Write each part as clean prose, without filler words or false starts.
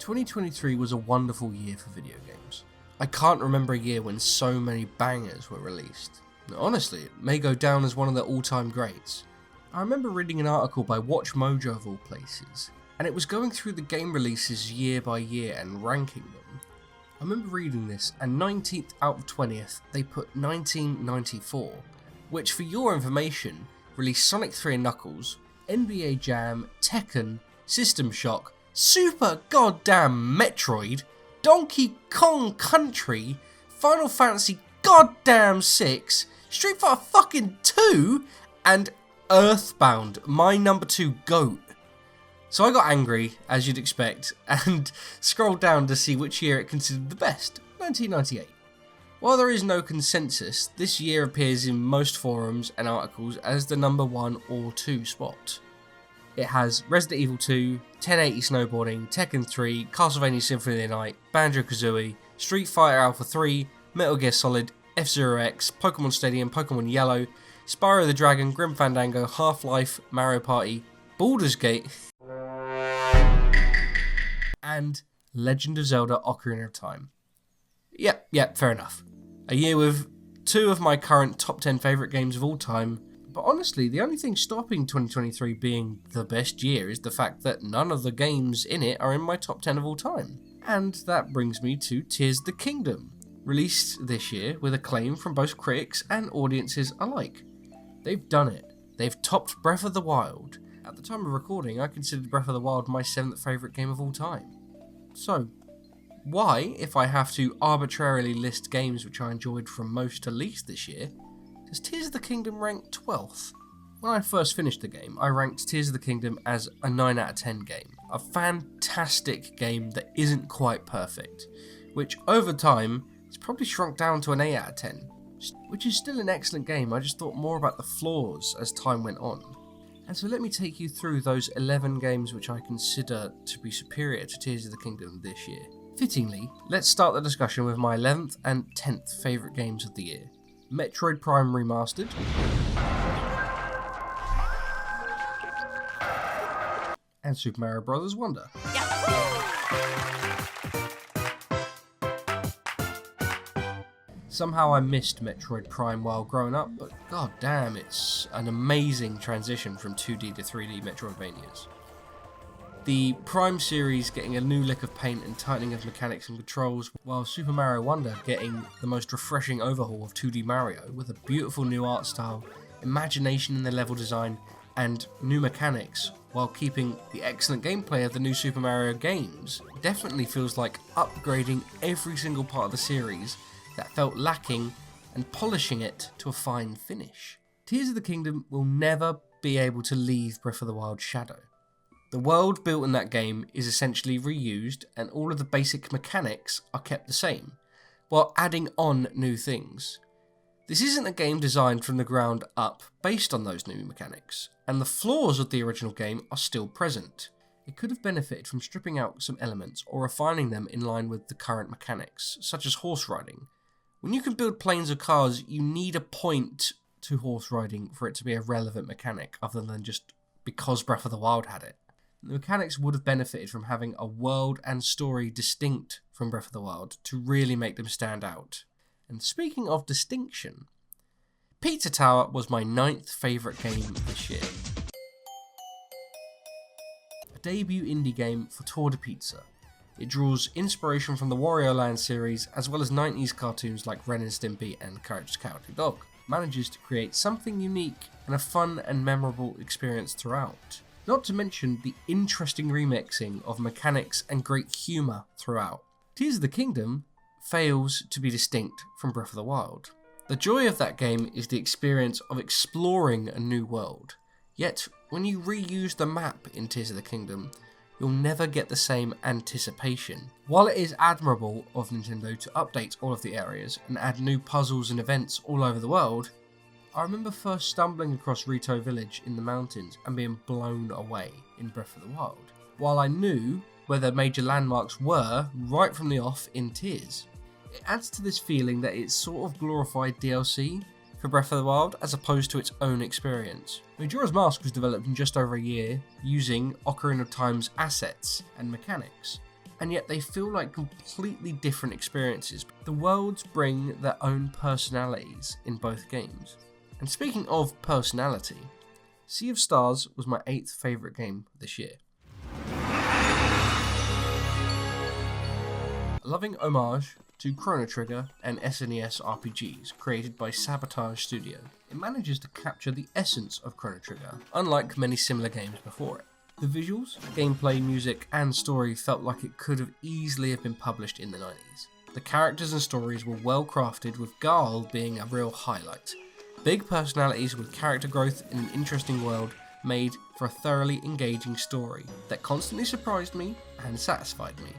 2023 was a wonderful year for video games. I can't remember a year when so many bangers were released. Honestly, it may go down as one of the all-time greats. I remember reading an article by Watch Mojo of all places, and it was going through the game releases year by year and ranking them. I remember reading this, and 19th out of 20th, they put 1994, which, for your information, released Sonic 3 and Knuckles, NBA Jam, Tekken, System Shock, Super Goddamn Metroid, Donkey Kong Country, Final Fantasy Goddamn 6, Street Fighter fucking 2, and Earthbound, my number 2 GOAT. So I got angry, as you'd expect, and scrolled down to see which year it considered the best, 1998. While there is no consensus, this year appears in most forums and articles as the number 1 or 2 spot. It has Resident Evil 2, 1080 Snowboarding, Tekken 3, Castlevania Symphony of the Night, Banjo-Kazooie, Street Fighter Alpha 3, Metal Gear Solid, F-Zero X, Pokemon Stadium, Pokemon Yellow, Spyro the Dragon, Grim Fandango, Half-Life, Mario Party, Baldur's Gate, and Legend of Zelda Ocarina of Time. Yep, fair enough. A year with 2 of my current top 10 favourite games of all time, but honestly, the only thing stopping 2023 being the best year is the fact that none of the games in it are in my top 10 of all time. And that brings me to Tears of the Kingdom, released this year with acclaim from both critics and audiences alike. They've done it. They've topped Breath of the Wild. At the time of recording, I considered Breath of the Wild my 7th favourite game of all time. So, why, if I have to arbitrarily list games which I enjoyed from most to least this year, does Tears of the Kingdom rank 12th? When I first finished the game, I ranked Tears of the Kingdom as a 9 out of 10 game. A fantastic game that isn't quite perfect, which over time has probably shrunk down to an 8 out of 10, which is still an excellent game. I just thought more about the flaws as time went on. And so let me take you through those 11 games which I consider to be superior to Tears of the Kingdom this year. Fittingly, let's start the discussion with my 11th and 10th favourite games of the year. Metroid Prime Remastered, and Super Mario Bros. Wonder. Somehow I missed Metroid Prime while growing up, but god damn, it's an amazing transition from 2D to 3D Metroidvanias. The Prime series getting a new lick of paint and tightening of mechanics and controls, while Super Mario Wonder getting the most refreshing overhaul of 2D Mario with a beautiful new art style, imagination in the level design, and new mechanics, while keeping the excellent gameplay of the new Super Mario games, definitely feels like upgrading every single part of the series that felt lacking and polishing it to a fine finish. Tears of the Kingdom will never be able to leave Breath of the Wild's shadow. The world built in that game is essentially reused, and all of the basic mechanics are kept the same, while adding on new things. This isn't a game designed from the ground up based on those new mechanics, and the flaws of the original game are still present. It could have benefited from stripping out some elements or refining them in line with the current mechanics, such as horse riding. When you can build planes or cars, you need a point to horse riding for it to be a relevant mechanic, other than just because Breath of the Wild had it. The mechanics would have benefited from having a world and story distinct from Breath of the Wild to really make them stand out. And speaking of distinction, Pizza Tower was my 9th favourite game this year. A debut indie game for Tour de Pizza. It draws inspiration from the Wario Land series, as well as 90s cartoons like Ren and Stimpy and Courage the Cowardly Dog. Manages to create something unique and a fun and memorable experience throughout. Not to mention the interesting remixing of mechanics and great humour throughout. Tears of the Kingdom fails to be distinct from Breath of the Wild. The joy of that game is the experience of exploring a new world. Yet, when you reuse the map in Tears of the Kingdom, you'll never get the same anticipation. While it is admirable of Nintendo to update all of the areas and add new puzzles and events all over the world, I remember first stumbling across Rito Village in the mountains and being blown away in Breath of the Wild, while I knew where the major landmarks were right from the off in Tears. It adds to this feeling that it's sort of glorified DLC for Breath of the Wild as opposed to its own experience. Majora's Mask was developed in just over a year using Ocarina of Time's assets and mechanics, and yet they feel like completely different experiences. The worlds bring their own personalities in both games. And speaking of personality, Sea of Stars was my 8th favourite game this year. A loving homage to Chrono Trigger and SNES RPGs created by Sabotage Studio, it manages to capture the essence of Chrono Trigger, unlike many similar games before it. The visuals, gameplay, music, and story felt like it could have easily have been published in the 90s. The characters and stories were well crafted, with Garl being a real highlight. Big personalities with character growth in an interesting world made for a thoroughly engaging story that constantly surprised me and satisfied me,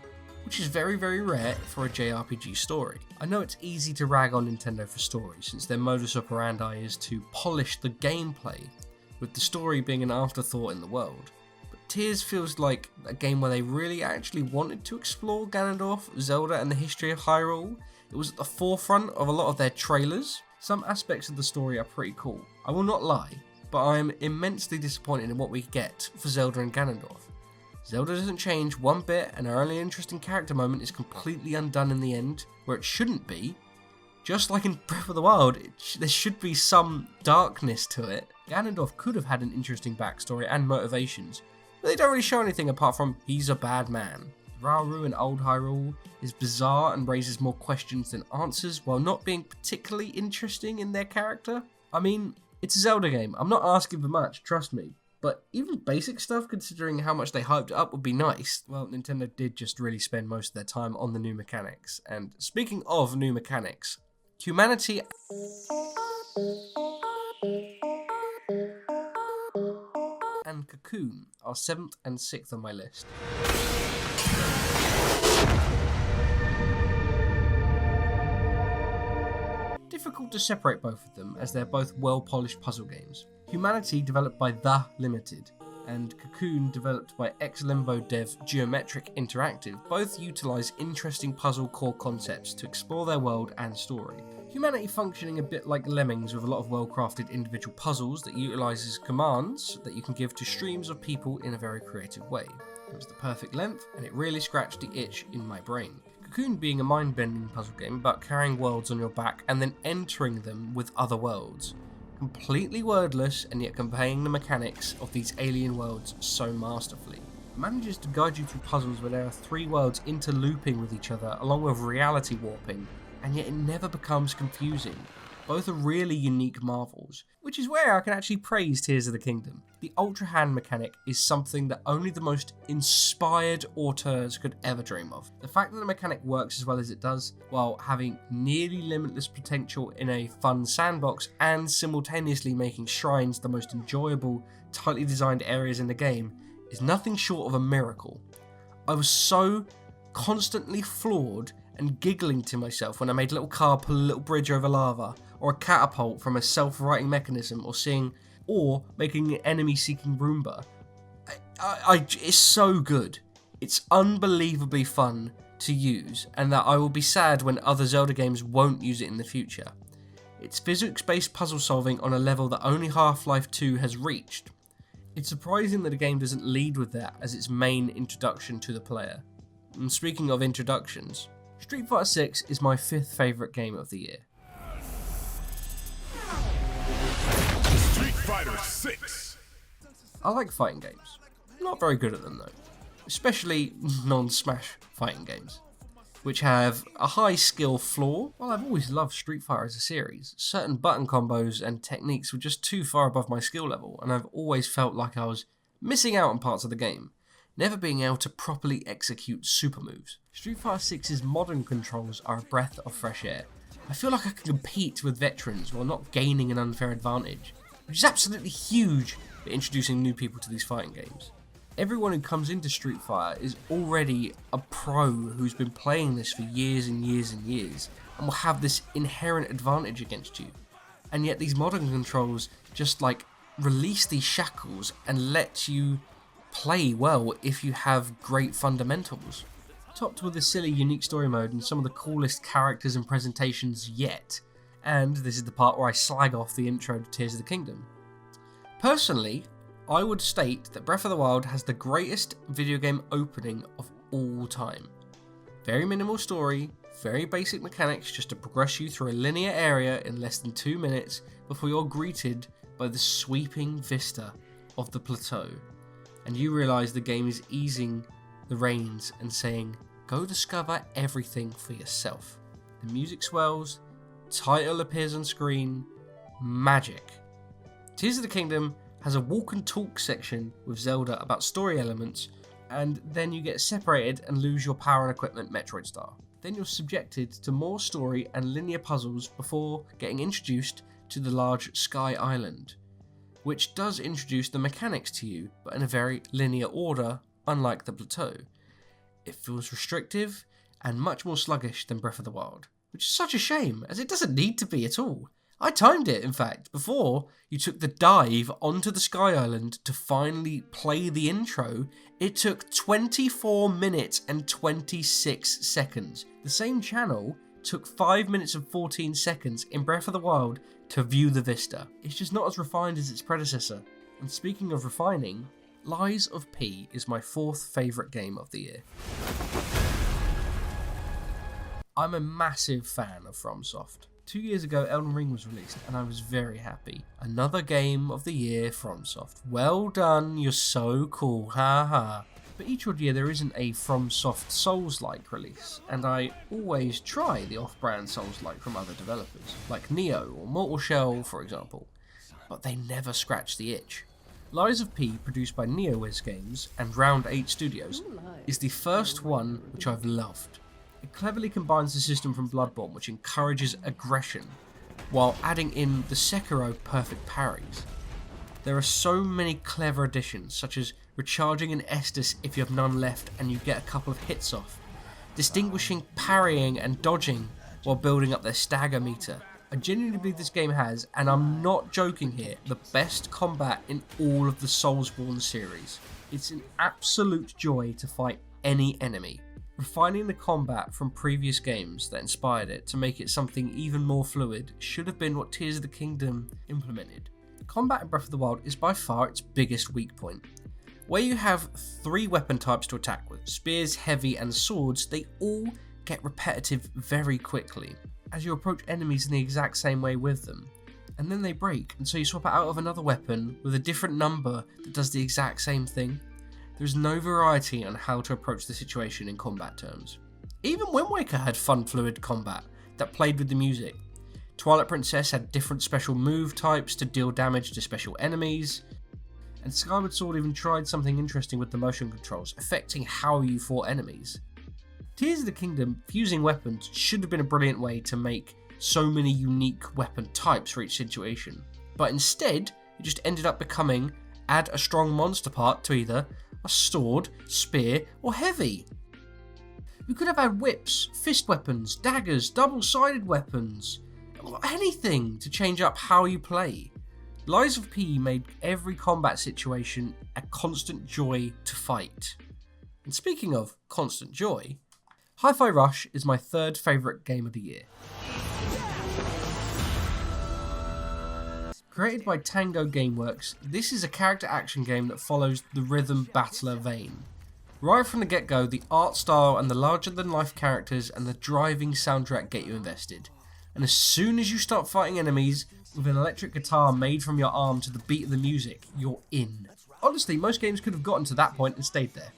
which is very, very rare for a JRPG story. I know it's easy to rag on Nintendo for stories, since their modus operandi is to polish the gameplay, with the story being an afterthought in the world. But Tears feels like a game where they really actually wanted to explore Ganondorf, Zelda, and the history of Hyrule. It was at the forefront of a lot of their trailers. Some aspects of the story are pretty cool, I will not lie, but I am immensely disappointed in what we get for Zelda and Ganondorf. Zelda doesn't change one bit, and her only interesting character moment is completely undone in the end, where it shouldn't be. Just like in Breath of the Wild, there should be some darkness to it. Ganondorf could have had an interesting backstory and motivations, but they don't really show anything apart from he's a bad man. Rauru in Old Hyrule is bizarre and raises more questions than answers, while not being particularly interesting in their character. I mean, it's a Zelda game, I'm not asking for much, trust me. But even basic stuff, considering how much they hyped it up, would be nice. Well, Nintendo did just really spend most of their time on the new mechanics. And speaking of new mechanics, humanity and Cocoon are 7th and 6th on my list. Difficult to separate both of them, as they're both well-polished puzzle games. Humanity, developed by The Limited, and Cocoon, developed by ex-Limbo dev Geometric Interactive, both utilise interesting puzzle core concepts to explore their world and story. Humanity functioning a bit like Lemmings, with a lot of well-crafted individual puzzles that utilises commands that you can give to streams of people in a very creative way. It was the perfect length, and it really scratched the itch in my brain. Cocoon being a mind-bending puzzle game about carrying worlds on your back and then entering them with other worlds. Completely wordless, and yet conveying the mechanics of these alien worlds so masterfully. It manages to guide you through puzzles where there are 3 worlds interlooping with each other along with reality warping, and yet it never becomes confusing. Both are really unique marvels, which is where I can actually praise Tears of the Kingdom. The Ultra Hand mechanic is something that only the most inspired auteurs could ever dream of. The fact that the mechanic works as well as it does, while having nearly limitless potential in a fun sandbox and simultaneously making shrines the most enjoyable, tightly designed areas in the game, is nothing short of a miracle. I was so constantly floored and giggling to myself when I made a little car pull a little bridge over lava, or a catapult from a self-righting mechanism, or making an enemy-seeking Roomba. It's so good. It's unbelievably fun to use, and that I will be sad when other Zelda games won't use it in the future. It's physics-based puzzle solving on a level that only Half-Life 2 has reached. It's surprising that a game doesn't lead with that as its main introduction to the player. And speaking of introductions, Street Fighter 6 is my 5th favourite game of the year. Street Fighter 6. I like fighting games. Not very good at them though. Especially non-Smash fighting games, which have a high skill floor. While I've always loved Street Fighter as a series, certain button combos and techniques were just too far above my skill level, and I've always felt like I was missing out on parts of the game, never being able to properly execute super moves. Street Fighter 6's modern controls are a breath of fresh air. I feel like I can compete with veterans while not gaining an unfair advantage, which is absolutely huge for introducing new people to these fighting games. Everyone who comes into Street Fighter is already a pro who's been playing this for years and years and years, and will have this inherent advantage against you. And yet these modern controls just release these shackles and let you play well if you have great fundamentals. Topped with a silly unique story mode and some of the coolest characters and presentations yet. And this is the part where I slag off the intro to Tears of the Kingdom. Personally, I would state that Breath of the Wild has the greatest video game opening of all time. Very minimal story, very basic mechanics just to progress you through a linear area in less than 2 minutes before you're greeted by the sweeping vista of the plateau, and you realise the game is easing the reins and saying, go discover everything for yourself. The music swells, title appears on screen, magic. Tears of the Kingdom has a walk and talk section with Zelda about story elements, and then you get separated and lose your power and equipment Metroid style. Then you're subjected to more story and linear puzzles before getting introduced to the large Sky Island, which does introduce the mechanics to you, but in a very linear order, unlike the plateau. It feels restrictive and much more sluggish than Breath of the Wild, which is such a shame, as it doesn't need to be at all. I timed it, in fact, before you took the dive onto the Sky Island to finally play the intro. It took 24 minutes and 26 seconds. The same channel took 5 minutes and 14 seconds in Breath of the Wild to view the vista. It's just not as refined as its predecessor. And speaking of refining, Lies of P is my 4th favourite game of the year. I'm a massive fan of FromSoft. 2 years ago, Elden Ring was released, and I was very happy. Another game of the year, FromSoft. Well done, you're so cool, haha. But each odd year there isn't a FromSoft Souls-like release, and I always try the off-brand Souls-like from other developers, like Nioh or Mortal Shell, for example. But they never scratch the itch. Lies of P, produced by NeoWiz Games and Round 8 Studios, is the first one which I've loved. It cleverly combines the system from Bloodborne, which encourages aggression, while adding in the Sekiro perfect parries. There are so many clever additions, such as recharging an Estus if you have none left and you get a couple of hits off, distinguishing parrying and dodging while building up their stagger meter. I genuinely believe this game has, and I'm not joking here, the best combat in all of the Soulsborne series. It's an absolute joy to fight any enemy. Refining the combat from previous games that inspired it to make it something even more fluid should have been what Tears of the Kingdom implemented. Combat in Breath of the Wild is by far its biggest weak point. Where you have 3 weapon types to attack with, spears, heavy and swords, they all get repetitive very quickly, as you approach enemies in the exact same way with them. And then they break, and so you swap it out of another weapon with a different number that does the exact same thing. There's no variety on how to approach the situation in combat terms. Even Wind Waker had fun fluid combat that played with the music. Twilight Princess had different special move types to deal damage to special enemies, and Skyward Sword even tried something interesting with the motion controls, affecting how you fought enemies. Tears of the Kingdom fusing weapons should have been a brilliant way to make so many unique weapon types for each situation, but instead it just ended up becoming add a strong monster part to either a sword, spear, or heavy. You could have had whips, fist weapons, daggers, double-sided weapons, or anything to change up how you play. Lies of P made every combat situation a constant joy to fight. And speaking of constant joy, Hi-Fi Rush is my 3rd favourite game of the year. Created by Tango Gameworks, this is a character action game that follows the rhythm battler vein. Right from the get-go, the art style and the larger-than-life characters and the driving soundtrack get you invested. And as soon as you start fighting enemies with an electric guitar made from your arm to the beat of the music, you're in. Honestly, most games could have gotten to that point and stayed there.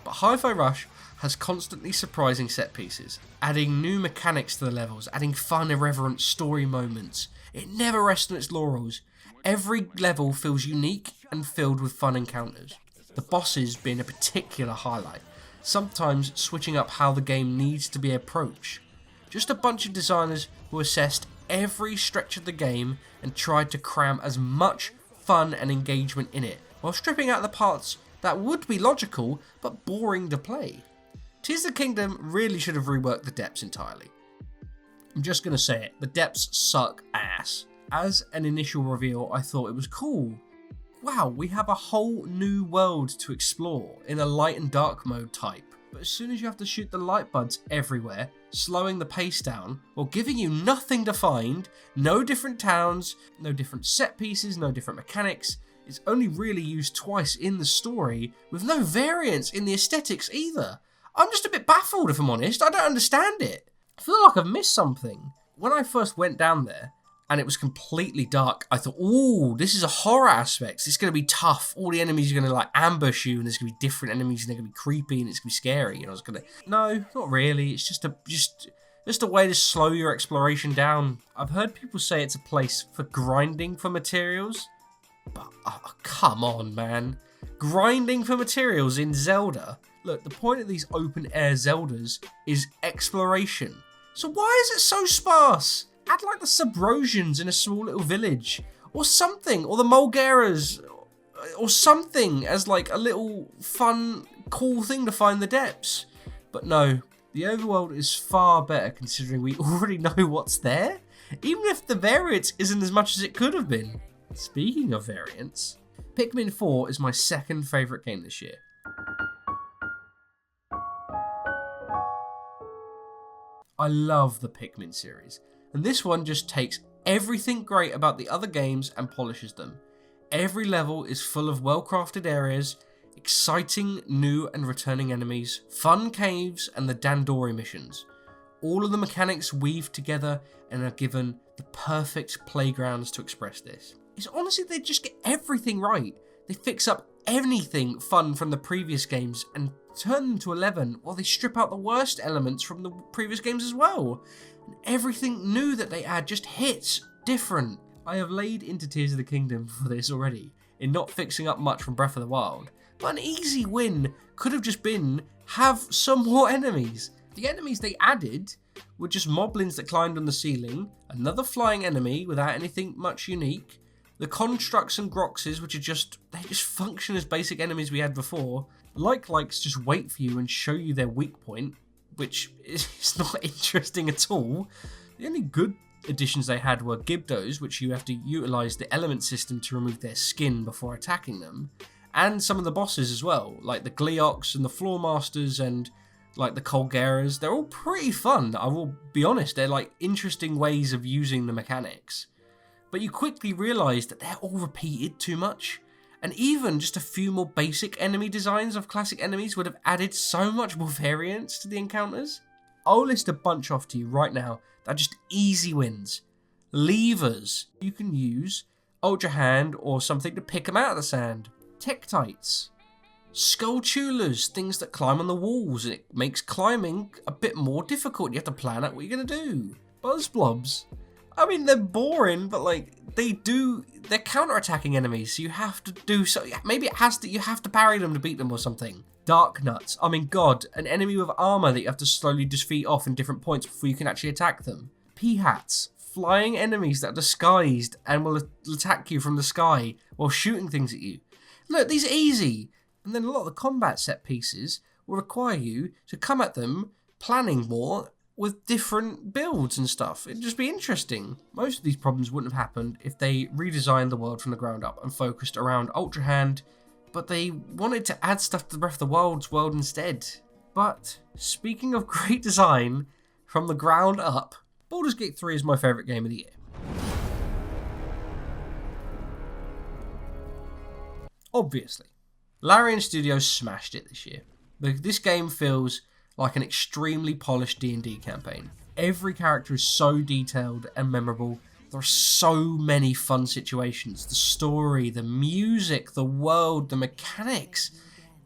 But Hi-Fi Rush has constantly surprising set pieces, adding new mechanics to the levels, adding fun, irreverent story moments. It never rests on its laurels. Every level feels unique and filled with fun encounters. The bosses being a particular highlight, sometimes switching up how the game needs to be approached. Just a bunch of designers who assessed every stretch of the game and tried to cram as much fun and engagement in it, while stripping out the parts that would be logical but boring to play. Tears of the Kingdom really should have reworked the depths entirely. I'm just going to say it, the depths suck ass. As an initial reveal, I thought it was cool. Wow, we have a whole new world to explore in a light and dark mode type. But as soon as you have to shoot the light buds everywhere, slowing the pace down, or giving you nothing to find, no different towns, no different set pieces, no different mechanics, it's only really used twice in the story, with no variance in the aesthetics either. I'm just a bit baffled, if I'm honest. I don't understand it. I feel like I've missed something. When I first went down there, and it was completely dark, I thought, ooh, this is a horror aspect. It's going to be tough. All the enemies are going to like ambush you, and there's going to be different enemies, and they're going to be creepy, and it's going to be scary. And I was going to, no, not really. It's just a way to slow your exploration down. I've heard people say it's a place for grinding for materials, but come on, man. Grinding for materials in Zelda? Look, the point of these open air Zeldas is exploration. So why is it so sparse? Add like the Subrosians in a small little village, or something, or the Mulgaras, or something as like a little fun, cool thing to find the depths. But no, the overworld is far better considering we already know what's there, even if the variance isn't as much as it could have been. Speaking of variance, Pikmin 4 is my second favourite game this year. I love the Pikmin series, and this one just takes everything great about the other games and polishes them. Every level is full of well-crafted areas, exciting new and returning enemies, fun caves, and the Dandori missions. All of the mechanics weave together and are given the perfect playgrounds to express this. It's honestly, they just get everything right. They fix up anything fun from the previous games and turn them to 11, while they strip out the worst elements from the previous games as well. And everything new that they add just hits different. I have laid into Tears of the Kingdom for this already, in not fixing up much from Breath of the Wild, but an easy win could have just been have some more enemies. The enemies they added were just moblins that climbed on the ceiling, another flying enemy without anything much unique, the constructs and groxes, which are they just function as basic enemies we had before. Likes just wait for you and show you their weak point, which is not interesting at all. The only good additions they had were Gibdos, which you have to utilise the element system to remove their skin before attacking them, and some of the bosses as well, like the Gleeoks and the Floor Masters and like the Colgaras. They're all pretty fun, I will be honest. They're like interesting ways of using the mechanics. But you quickly realise that they're all repeated too much. And even just a few more basic enemy designs of classic enemies would have added so much more variance to the encounters. I'll list a bunch off to you right now that are just easy wins. Levers. You can use Ultra Hand or something to pick them out of the sand. Tektites. Skulltulas, things that climb on the walls, and it makes climbing a bit more difficult. You have to plan out what you're going to do. Buzzblobs. I mean, they're boring, but like they're counter-attacking enemies, so you have to do so. Maybe you have to parry them to beat them or something. Dark Nuts. I mean, God, an enemy with armor that you have to slowly defeat off in different points before you can actually attack them. Peahats. Flying enemies that are disguised and will attack you from the sky while shooting things at you. Look, these are easy. And then a lot of the combat set pieces will require you to come at them planning more with different builds and stuff. It'd just be interesting. Most of these problems wouldn't have happened if they redesigned the world from the ground up and focused around Ultra Hand, but they wanted to add stuff to the Breath of the Wild's world instead. But speaking of great design from the ground up, Baldur's Gate 3 is my favourite game of the year. Obviously, Larian Studios smashed it this year. This game feels like an extremely polished D&D campaign. Every character is so detailed and memorable. There are so many fun situations. The story, the music, the world, the mechanics.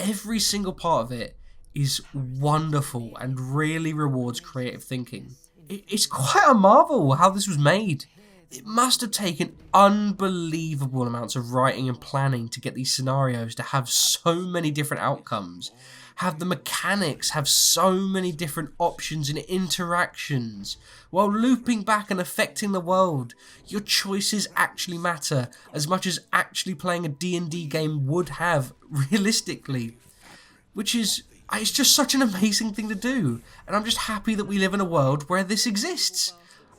Every single part of it is wonderful and really rewards creative thinking. It's quite a marvel how this was made. It must have taken unbelievable amounts of writing and planning to get these scenarios to have so many different outcomes. Have the mechanics have so many different options and interactions, while looping back and affecting the world. Your choices actually matter as much as actually playing a D&D game would have, realistically. It's just such an amazing thing to do, and I'm just happy that we live in a world where this exists.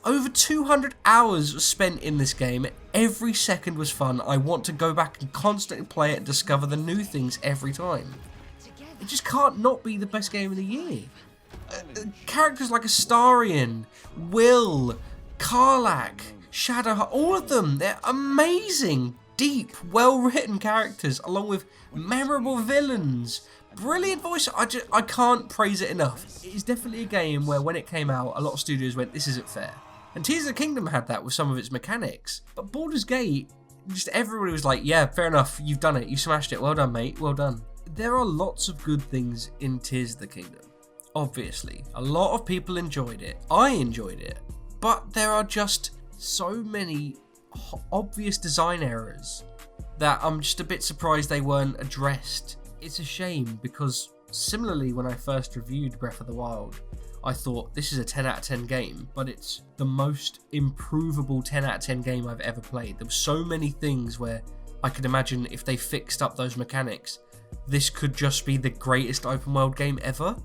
Over 200 hours were spent in this game. Every second was fun. I want to go back and constantly play it and discover the new things every time. It just can't not be the best game of the year. Characters like Astarion, Will, Karlach, Shadowheart, all of them, they're amazing, deep, well-written characters, along with memorable villains, brilliant voice. I can't praise it enough. It is definitely a game where when it came out, a lot of studios went, this isn't fair. And Tears of the Kingdom had that with some of its mechanics. But Baldur's Gate, just everybody was like, yeah, fair enough, you've done it, you smashed it, well done mate, well done. There are lots of good things in Tears of the Kingdom. Obviously, a lot of people enjoyed it. I enjoyed it. But there are just so many obvious design errors that I'm just a bit surprised they weren't addressed. It's a shame because similarly when I first reviewed Breath of the Wild, I thought this is a 10 out of 10 game, but it's the most improvable 10 out of 10 game I've ever played. There were so many things where I could imagine if they fixed up those mechanics, this could just be the greatest open world game ever.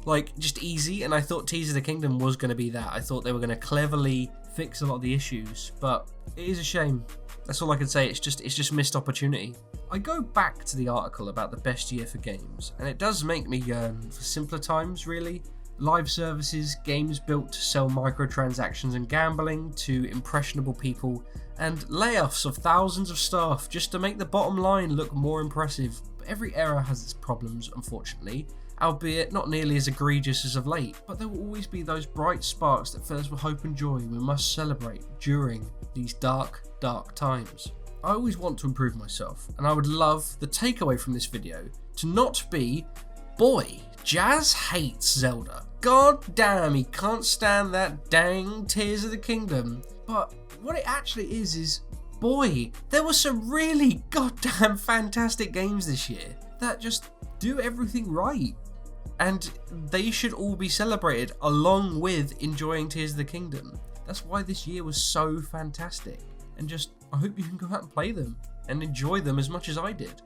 Like, just easy, and I thought Tears of the Kingdom was going to be that. I thought they were going to cleverly fix a lot of the issues, but it is a shame. That's all I can say. It's just missed opportunity. I go back to the article about the best year for games, and it does make me yearn for simpler times, really. Live services, games built to sell microtransactions and gambling to impressionable people, and layoffs of thousands of staff just to make the bottom line look more impressive. But every era has its problems, unfortunately, albeit not nearly as egregious as of late, but there will always be those bright sparks that fill us with hope and joy we must celebrate during these dark, dark times. I always want to improve myself, and I would love the takeaway from this video to not be, boy, Jazz hates Zelda. God damn, he can't stand that dang Tears of the Kingdom. But what it actually is boy, there were some really goddamn fantastic games this year that just do everything right. And they should all be celebrated along with enjoying Tears of the Kingdom. That's why this year was so fantastic. And just, I hope you can go out and play them and enjoy them as much as I did.